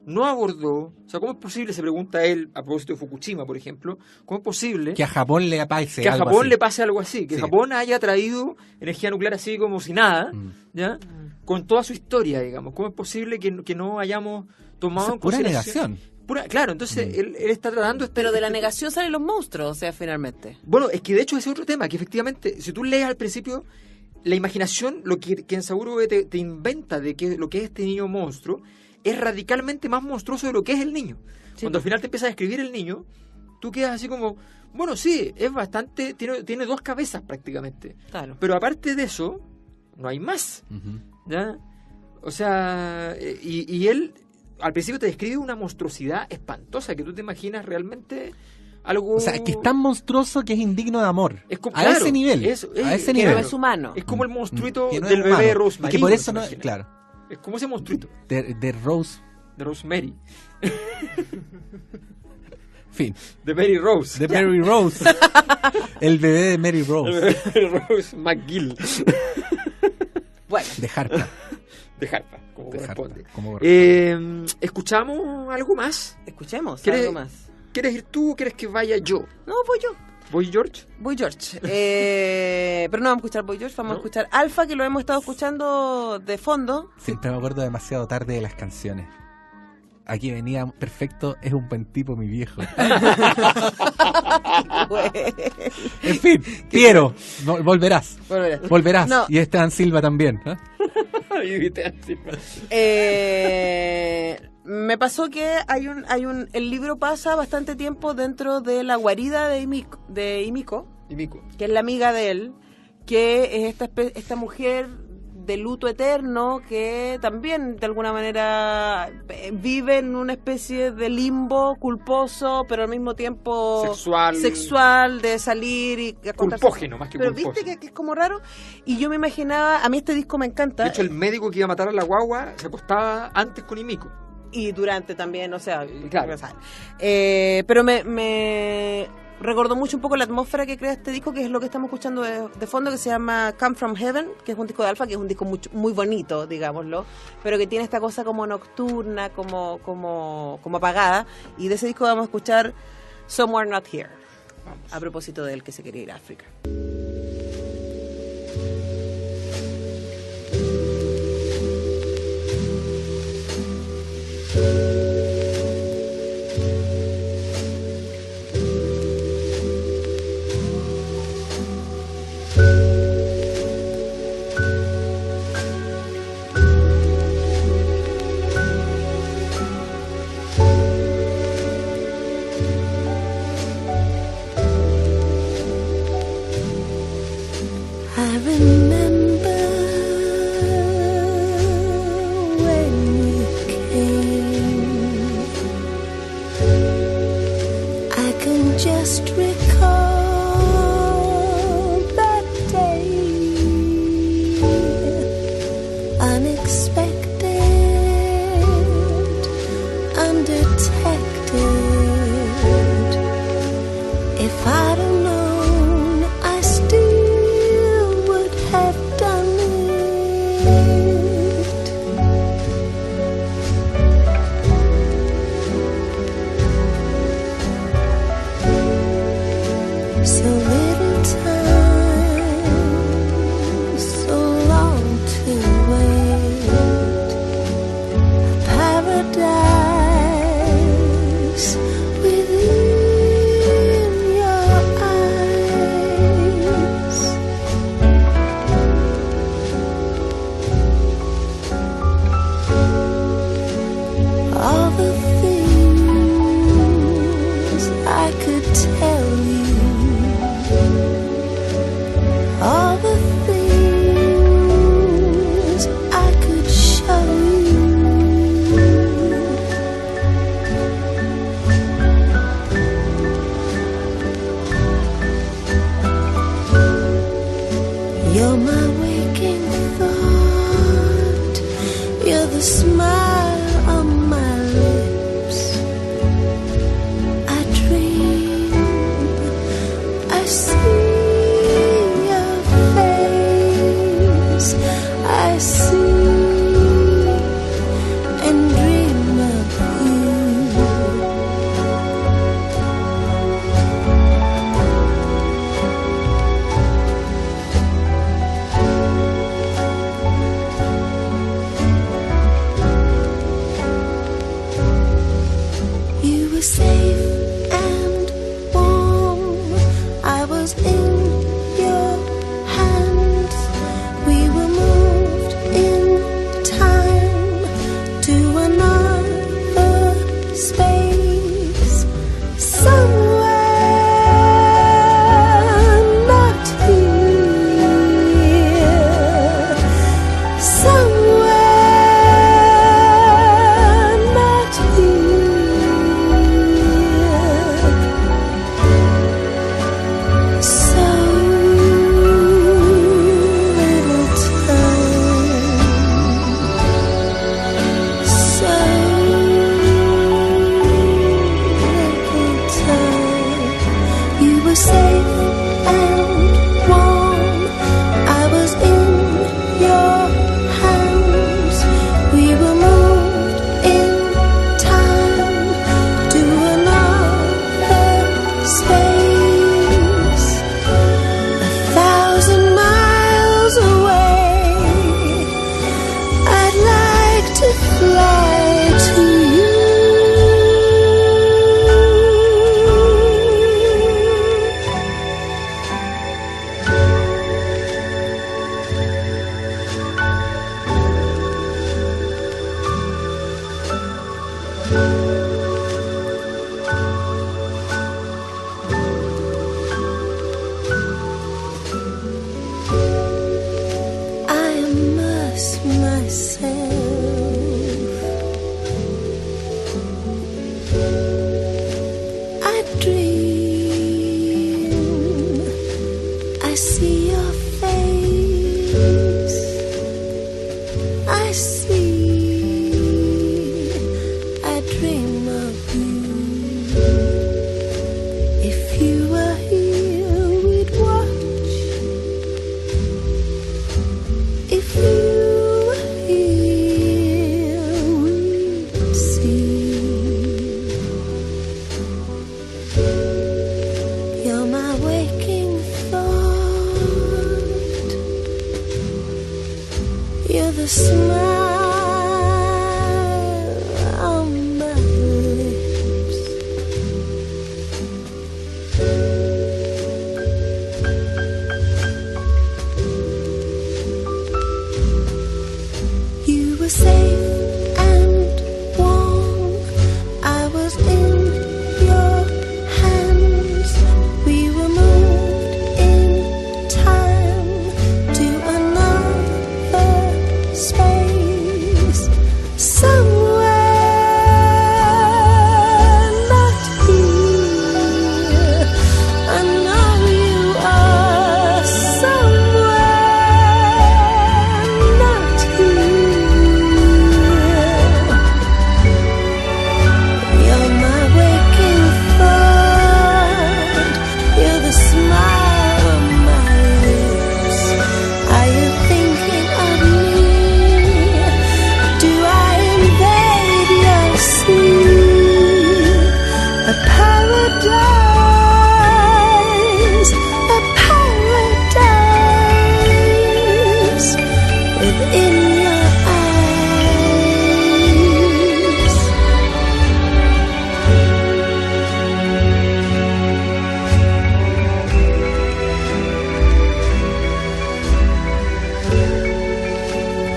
no abordó, o sea, ¿cómo es posible, se pregunta él, a propósito de Fukushima, por ejemplo, cómo es posible que a Japón le pase algo así, que Japón haya traído energía nuclear así como si nada, ¿ya? Con toda su historia, digamos, ¿cómo es posible que no hayamos tomado en consideración? Pura negación. Claro, entonces él está tratando... Pero de la negación salen los monstruos, o sea, finalmente. Bueno, es que de hecho ese es otro tema, que efectivamente, si tú lees al principio, la imaginación, lo que Kenzaburo te inventa de lo que es este niño monstruo, es radicalmente más monstruoso de lo que es el niño. Sí. Cuando al final te empiezas a escribir el niño, tú quedas así como, bueno, sí, es bastante, tiene 2 cabezas prácticamente. Claro. Pero aparte de eso, no hay más. ¿Ya? O sea, y él al principio te describe una monstruosidad espantosa que tú te imaginas realmente algo... O sea, que es tan monstruoso que es indigno de amor. Claro, ese nivel. A ese nivel. No es humano. Es como el monstruito no del bebé Rosemary. Que por eso no... Claro. Es como ese monstruito. De Rose. De Rosemary. Fin. De Mary Rose. De Mary Rose. El bebé de Mary Rose. El bebé de Rose McGill. Bueno. De Harpa. De Harpa, como corresponde. ¿Escuchamos algo más? Escuchemos algo más. ¿Quieres ir tú o quieres que vaya yo? No, voy yo. ¿Voy George? Voy George. Pero no vamos a escuchar Voy George, vamos a escuchar Alfa, que lo hemos estado escuchando de fondo. Siempre me acuerdo demasiado tarde de las canciones. Aquí venía perfecto, es un buen tipo mi viejo. En fin, Piero, volverás. No. Y Esteban Silva también. Me pasó que el libro pasa bastante tiempo dentro de la guarida de Himiko, que es la amiga de él, que es esta mujer de luto eterno que también de alguna manera vive en una especie de limbo culposo, pero al mismo tiempo sexual de salir y culpógeno, más que pero culposo. viste que es como raro. Y yo me imaginaba, a mí este disco me encanta. De hecho, el médico que iba a matar a la guagua se acostaba antes con Himiko. Y durante también, o sea, claro. Pero me recordó mucho un poco la atmósfera que crea este disco, que es lo que estamos escuchando de fondo, que se llama Come From Heaven, que es un disco de Alfa, que es un disco muy bonito, digámoslo, pero que tiene esta cosa como nocturna, como apagada. Y de ese disco vamos a escuchar Somewhere Not Here, a propósito de él que se quería ir a África. Just recall that day, unexpected, undetected. If I'd have known, I still would have done it. So little time, so long to wait. Paradise within your eyes. All the things I could tell you, all the things I could show you. You're my waking thought, you're the smile on my lips. I dream, I see your face, I see and dream of you. You were safe and warm, I was in your hands. We were moved in time to another space, somewhere not here, somewhere not here. So little time, so little time. You were safe and warm, I was in your hands. We were moved in time to another space, 1,000 miles away. I'd like to fly to you. dream, I see your face. I dream of you. If you were here, we'd watch. If you were here, we'd see. You're my waking thought. You're the smile on my lips. You were safe and warm. I was in your hands. We were moved in time to another space. Somewhere not here. I know you are somewhere not here. You're my waking thought. You're the smile on my lips. Are you thinking of me? Do I invade your sleep? A paradise within your eyes.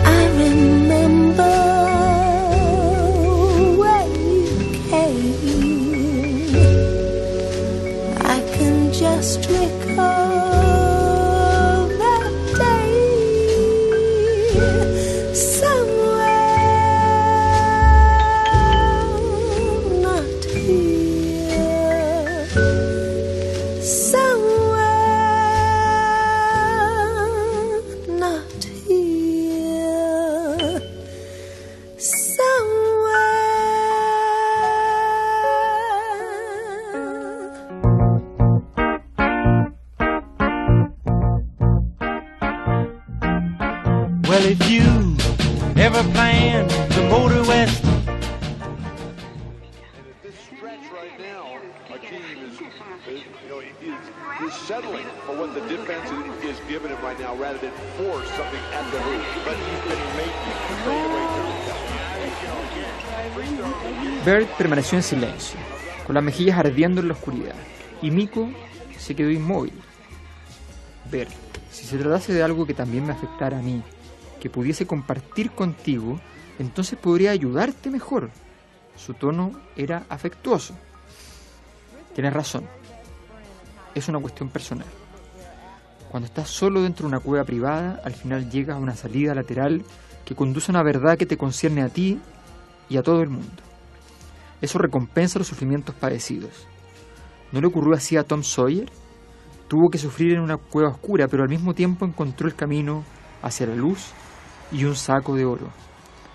I remember when you came. I can just recall that day. Somewhere not here. Somewhere not here. Well, if you ever plan to motor west, This stretch right now, our team is settling for what the defense is giving him right now, rather than force something at the hoop. But he's been making Bird permaneció en silencio, con las mejillas ardiendo en la oscuridad, y Miko se quedó inmóvil. Bird, si se tratase de algo que también me afectara a mí, que pudiese compartir contigo, entonces podría ayudarte mejor. Su tono era afectuoso. Tienes razón. Es una cuestión personal. Cuando estás solo dentro de una cueva privada, al final llegas a una salida lateral que conduce a una verdad que te concierne a ti y a todo el mundo. Eso recompensa los sufrimientos padecidos. ¿No le ocurrió así a Tom Sawyer? Tuvo que sufrir en una cueva oscura, pero al mismo tiempo encontró el camino hacia la luz y un saco de oro.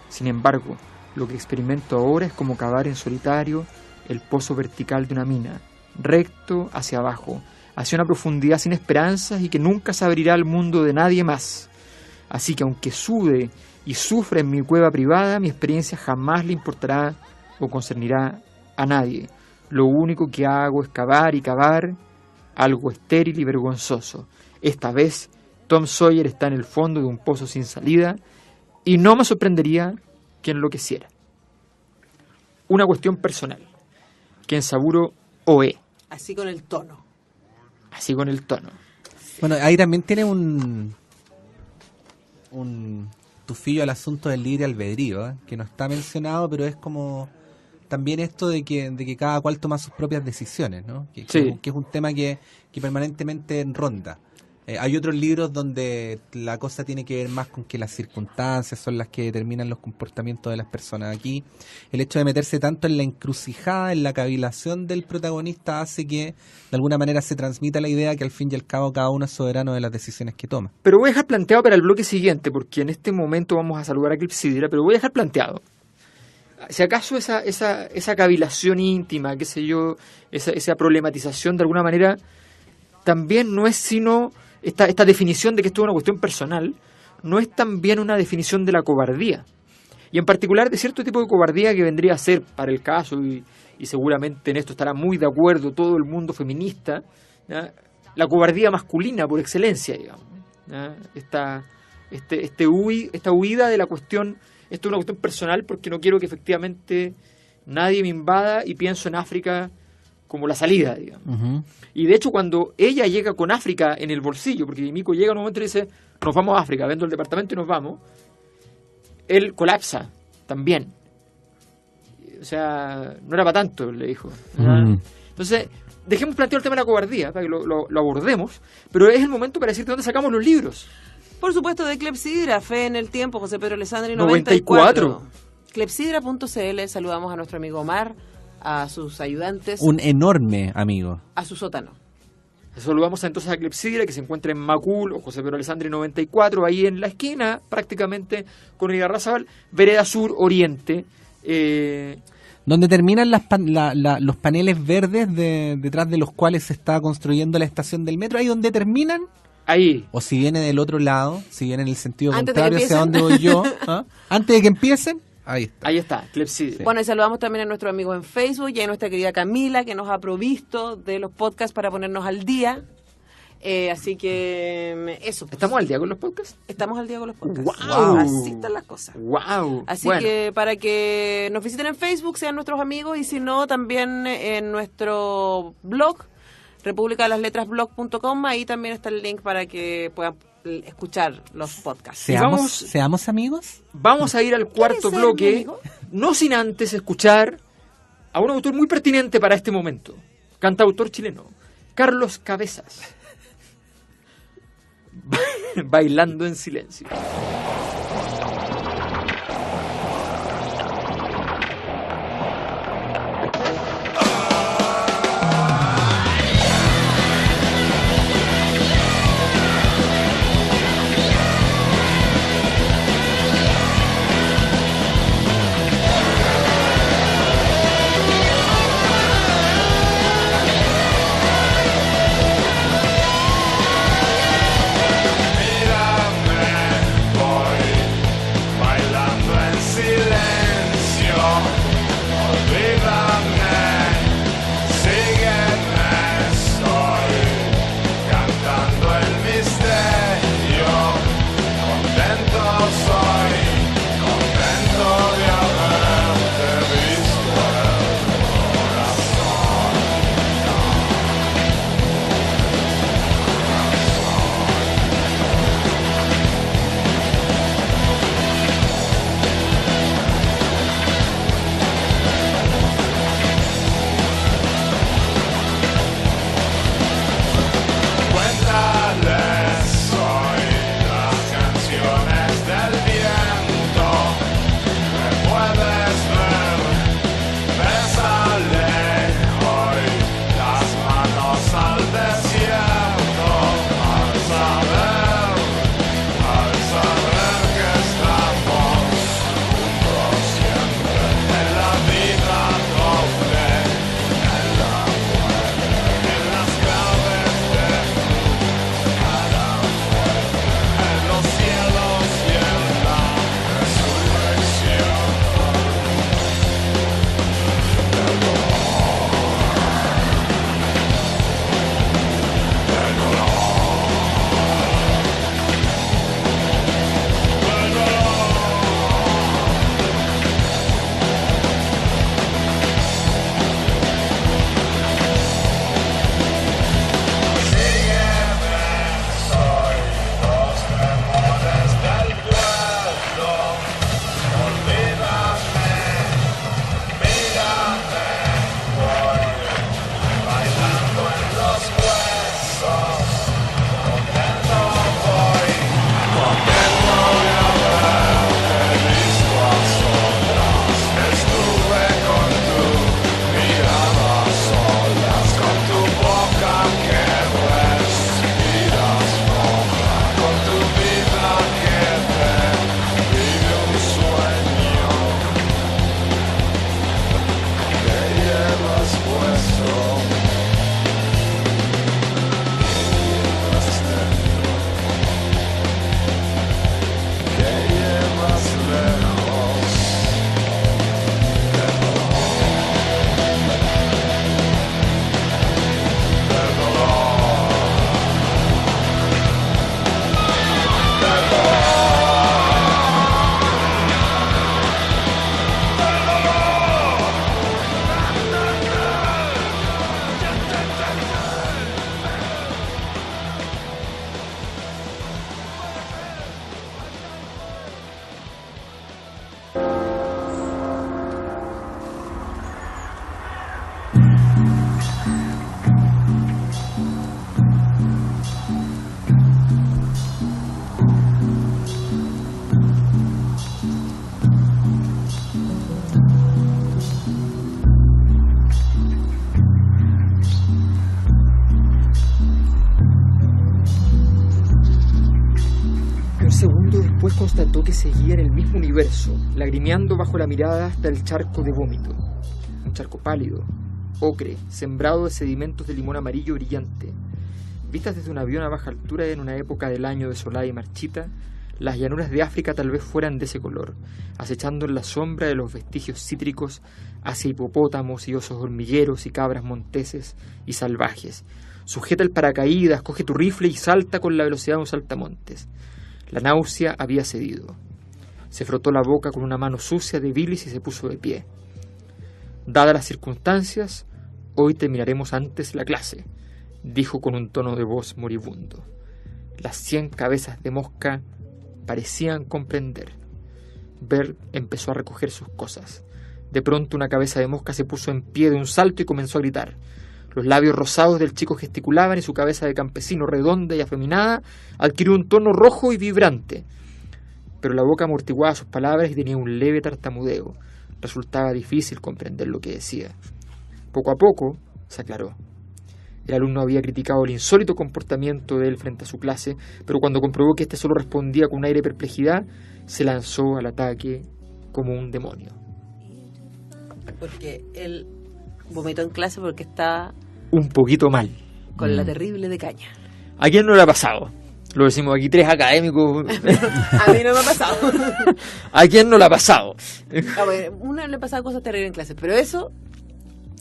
Sin embargo, lo que experimento ahora es como cavar en solitario el pozo vertical de una mina, recto hacia abajo, hacia una profundidad sin esperanzas y que nunca se abrirá al mundo de nadie más. Así que aunque sude y sufra en mi cueva privada, mi experiencia jamás le importará o concernirá a nadie. Lo único que hago es cavar y cavar, algo estéril y vergonzoso. Esta vez Tom Sawyer está en el fondo de un pozo sin salida y no me sorprendería que enloqueciera. Una cuestión personal. Kenzaburo Oe. Así con el tono. Así con el tono. Bueno, ahí también tiene un tufillo al asunto del libre albedrío, ¿eh? Que no está mencionado, pero es como también esto de que cada cual toma sus propias decisiones, ¿no? Que es un tema que permanentemente ronda. Hay otros libros donde la cosa tiene que ver más con que las circunstancias son las que determinan los comportamientos de las personas. Aquí el hecho de meterse tanto en la encrucijada, en la cavilación del protagonista, hace que de alguna manera se transmita la idea que al fin y al cabo cada uno es soberano de las decisiones que toma. Pero voy a dejar planteado para el bloque siguiente, porque en este momento vamos a saludar a Clepsidra, pero voy a dejar planteado. Si acaso esa cavilación íntima, qué sé yo, esa problematización de alguna manera, también no es sino esta definición de que esto es una cuestión personal, no es también una definición de la cobardía. Y en particular de cierto tipo de cobardía que vendría a ser, para el caso, y seguramente en esto estará muy de acuerdo todo el mundo feminista, ¿ya?, la cobardía masculina por excelencia, digamos, ¿ya? Esta huida de la cuestión, esto es una cuestión personal porque no quiero que efectivamente nadie me invada y pienso en África como la salida, digamos. Uh-huh. Y de hecho cuando ella llega con África en el bolsillo, porque Mico llega en un momento y dice, nos vamos a África, vendo el departamento y nos vamos, él colapsa también. O sea, no era para tanto, le dijo. Uh-huh. Entonces, dejemos planteado el tema de la cobardía, para que lo abordemos, pero es el momento para decir de dónde sacamos los libros. Por supuesto, de Clepsidra, Fe en el Tiempo, José Pedro Alessandri, 94. Clepsidra.cl, saludamos a nuestro amigo Omar, a sus ayudantes, Un enorme amigo. a su sótano. Saludamos entonces a Clepsidra, que se encuentra en Macul, o José Pedro Alessandri 94, ahí en la esquina, prácticamente, con Irarrázaval, vereda sur, oriente. Donde terminan los paneles verdes detrás de los cuales se está construyendo la estación del metro, ahí donde terminan. Ahí. O si viene del otro lado, si viene en el sentido Antes de contrario que hacia donde voy yo, ¿ah? Antes de que empiecen, ahí está. Ahí está, Clepsidra. Sí. Bueno, y saludamos también a nuestros amigos en Facebook y a nuestra querida Camila, que nos ha provisto de los podcasts para ponernos al día. Así que eso. Pues. ¿Estamos al día con los podcasts? Estamos al día con los podcasts. ¡Guau! Así están las cosas. ¡Wow! Así bueno, que para que nos visiten en Facebook, sean nuestros amigos, y si no, también en nuestro blog, republicadelasletrasblog.com, ahí también está el link para que puedan escuchar los podcasts. ¿Seamos amigos? vamos a ir al cuarto ser mi bloque, amigo? no sin antes escuchar a un autor muy pertinente para este momento, cantautor chileno, Carlos Cabezas. Bailando en silencio. Mírame, Después constató que seguía en el mismo universo, lagrimeando bajo la mirada hasta el charco de vómito. Un charco pálido, ocre, sembrado de sedimentos de limón amarillo brillante. Vistas desde un avión a baja altura en una época del año desolada y marchita, las llanuras de África tal vez fueran de ese color, acechando en la sombra de los vestigios cítricos hacia hipopótamos y osos hormigueros y cabras monteses y salvajes. Sujeta el paracaídas, coge tu rifle y salta con la velocidad de un saltamontes. La náusea había cedido. Se frotó la boca con una mano sucia de bilis y se puso de pie. Dadas las circunstancias, hoy terminaremos antes la clase, dijo con un tono de voz moribundo. Las 100 cabezas de mosca parecían comprender. Bert empezó a recoger sus cosas. De pronto una cabeza de mosca se puso en pie de un salto y comenzó a gritar. Los labios rosados del chico gesticulaban y su cabeza de campesino redonda y afeminada adquirió un tono rojo y vibrante. Pero la boca amortiguaba sus palabras y tenía un leve tartamudeo. Resultaba difícil comprender lo que decía. Poco a poco se aclaró. El alumno había criticado el insólito comportamiento de él frente a su clase, pero cuando comprobó que éste solo respondía con un aire de perplejidad, se lanzó al ataque como un demonio. Porque él vomitó en clase porque está Un poquito mal. con la terrible de caña. ¿A quién no le ha pasado? Lo decimos aquí 3 académicos. A mí no me ha pasado. ¿A quién no le ha pasado? A ver, una le ha pasado cosas terribles en clase, pero eso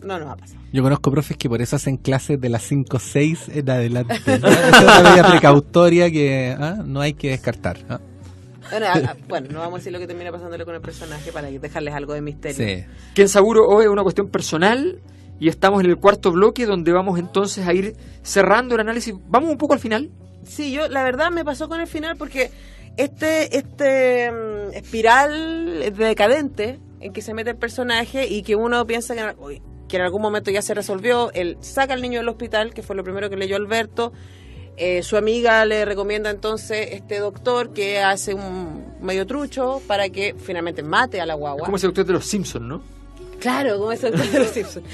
no nos ha pasado. Yo conozco profes que por eso hacen clases de las 5 o 6 en adelante. Esa es una medida precautoria que no hay que descartar. Bueno, no vamos a decir lo que termina pasándole con el personaje para dejarles algo de misterio. Sí. Ken Saburo, hoy es una cuestión personal y estamos en el cuarto bloque donde vamos entonces a ir cerrando el análisis. Vamos un poco al final. Sí, yo la verdad me pasó con el final porque este espiral decadente en que se mete el personaje y que uno piensa que en algún momento ya se resolvió, él saca al niño del hospital, que fue lo primero que leyó Alberto. Su amiga le recomienda entonces este doctor que hace un medio trucho para que finalmente mate a la guagua. Es como ese doctor de los Simpsons, ¿no? Claro, como ese doctor de los Simpsons.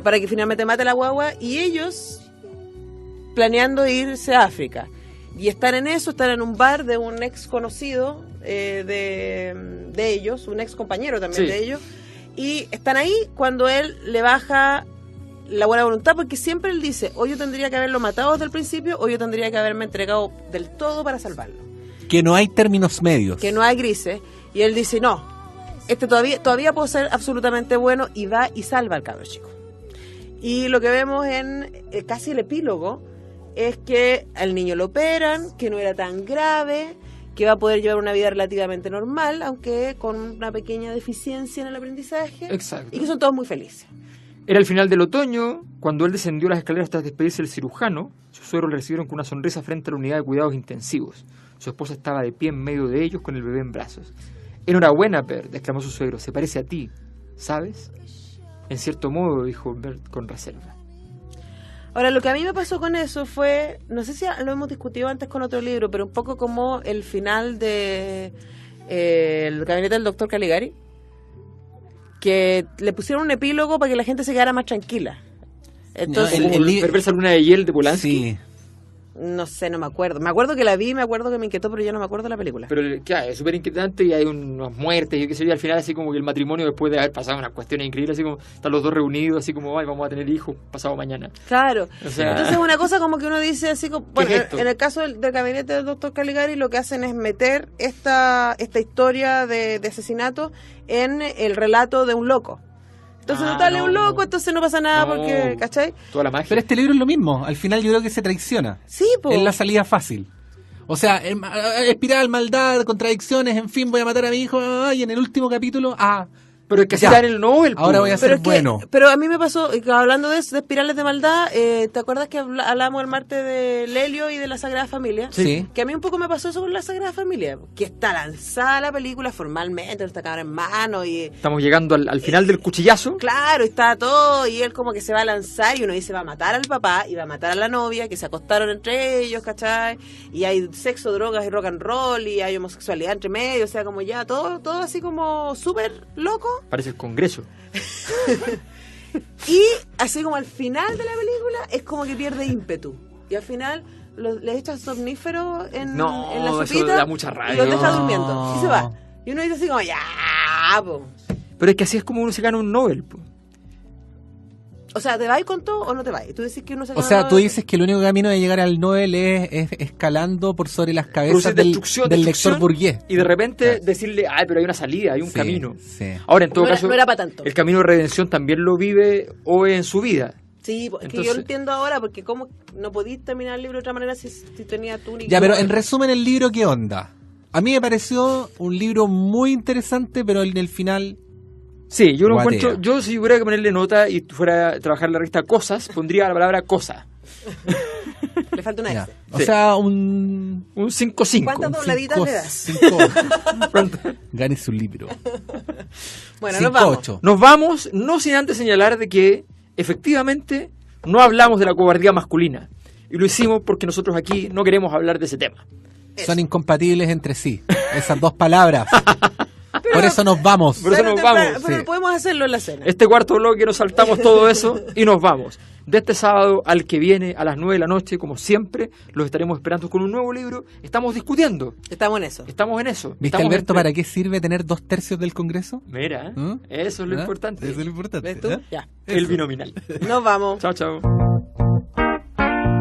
Para que finalmente mate a la guagua y ellos planeando irse a África. Y están en eso, están en un bar de un ex conocido de ellos, un ex compañero también de ellos. Y están ahí cuando él le baja la buena voluntad, porque siempre él dice, o yo tendría que haberlo matado desde el principio, o yo tendría que haberme entregado del todo para salvarlo. Que no hay términos medios. Que no hay grises. Y él dice, no, todavía puedo ser absolutamente bueno, y va y salva al cabro chico. Y lo que vemos en casi el epílogo es que al niño lo operan, que no era tan grave, que va a poder llevar una vida relativamente normal, aunque con una pequeña deficiencia en el aprendizaje. Exacto. Y que son todos muy felices. Era el final del otoño, cuando él descendió las escaleras tras despedirse del cirujano. Sus suegros le recibieron con una sonrisa frente a la unidad de cuidados intensivos. Su esposa estaba de pie en medio de ellos con el bebé en brazos. Enhorabuena, Bert, exclamó su suegro, se parece a ti, ¿sabes? En cierto modo, dijo Bert con reserva. Ahora, lo que a mí me pasó con eso fue, no sé si lo hemos discutido antes con otro libro, pero un poco como el final de El gabinete del doctor Caligari, que le pusieron un epílogo para que la gente se quedara más tranquila. Entonces, el Perversa Luna de Hiel de Polanski. Sí. no sé, no me acuerdo. Me acuerdo que la vi, me acuerdo que me inquietó, pero yo no me acuerdo de la película. Pero claro, es súper inquietante y hay unas muertes y qué sé yo, al final así como que el matrimonio, después de haber pasado unas cuestiones increíbles, así como están los dos reunidos, así como, ay, vamos a tener hijos pasado mañana. Claro. O sea, entonces una cosa como que uno dice así como, bueno, es esto? en el caso del gabinete del doctor Caligari lo que hacen es meter esta historia de asesinato en el relato de un loco. Entonces, total, es un loco, entonces no pasa nada porque, ¿cachai? Toda la magia. Pero este libro es lo mismo. Al final yo creo que se traiciona. Sí, po. Es la salida fácil. O sea, espiral, maldad, contradicciones, en fin, voy a matar a mi hijo, y en el último capítulo, pero es que así ya. está en el Nobel. Ahora voy a ser bueno. Pero a mí me pasó, hablando de eso, de espirales de maldad, ¿te acuerdas que hablamos el martes de Lelio y de la Sagrada Familia? Sí. Que a mí un poco me pasó eso con la Sagrada Familia, que está lanzada la película formalmente, está cámara en mano y... Estamos llegando al final del cuchillazo. Claro, está todo, y él como que se va a lanzar y uno dice va a matar al papá y va a matar a la novia, que se acostaron entre ellos, ¿cachai? Y hay sexo, drogas y rock and roll y hay homosexualidad entre medio, o sea, como ya todo así como súper loco. Parece el Congreso. Y así como al final de la película es como que pierde ímpetu. Y al final les echas somnífero en No, la eso sopita da mucha rabia. y los deja No. durmiendo y se va. Y uno dice así como, ya, po. Pero es que así es como uno se gana un Nobel. Po. O sea, ¿te vas con todo o no te vas? Tú decís que uno se O gana sea, todo tú eso. dices que el único camino de llegar al Nobel es escalando por sobre las cabezas Producir del destrucción, lector destrucción, burgués. Y de repente Claro. decirle, ay, pero hay una salida, hay un Sí, camino. sí. Ahora, en todo No era- caso, no era pa' tanto. el camino de redención también lo vive Oe en su vida. Sí, es que Entonces- yo lo entiendo ahora, porque cómo no podías terminar el libro de otra manera si tenía túnica. Ya, pero en resumen, el libro, ¿qué onda? A mí me pareció un libro muy interesante, pero en el final... Sí, yo lo Guatea. encuentro. Yo, si hubiera que ponerle nota y fuera a trabajar en la revista Cosas, pondría la palabra cosa. Le falta una ya. S. O Sí. sea, un... Un 5-5. ¿Cuántas dobladitas le das? 5. Gane su libro. Bueno, nos vamos. 5-8. Nos vamos, no sin antes señalar de que, efectivamente, no hablamos de la cobardía masculina. Y lo hicimos porque nosotros aquí no queremos hablar de ese tema. Son incompatibles entre sí. Esas dos palabras. Por eso nos vamos. Por eso nos vamos, Pero sí. podemos hacerlo en la cena. Este cuarto bloque nos saltamos todo eso y nos vamos. De este sábado al que viene a las 9 de la noche, como siempre, los estaremos esperando con un nuevo libro. Estamos discutiendo. Estamos en eso. Estamos en eso. ¿Viste, Estamos Alberto, entre- para qué sirve tener 2/3 del Congreso? Mira, ¿Mm? eso es lo ¿Ah? importante. Eso es lo importante. ¿Ves tú? ¿eh? Ya. El binominal. Nos vamos. Chao, chao.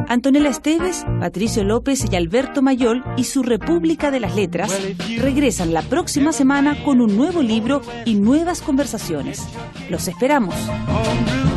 Antonella Esteves, Patricio López y Alberto Mayol y su República de las Letras regresan la próxima semana con un nuevo libro y nuevas conversaciones. Los esperamos. Homebrew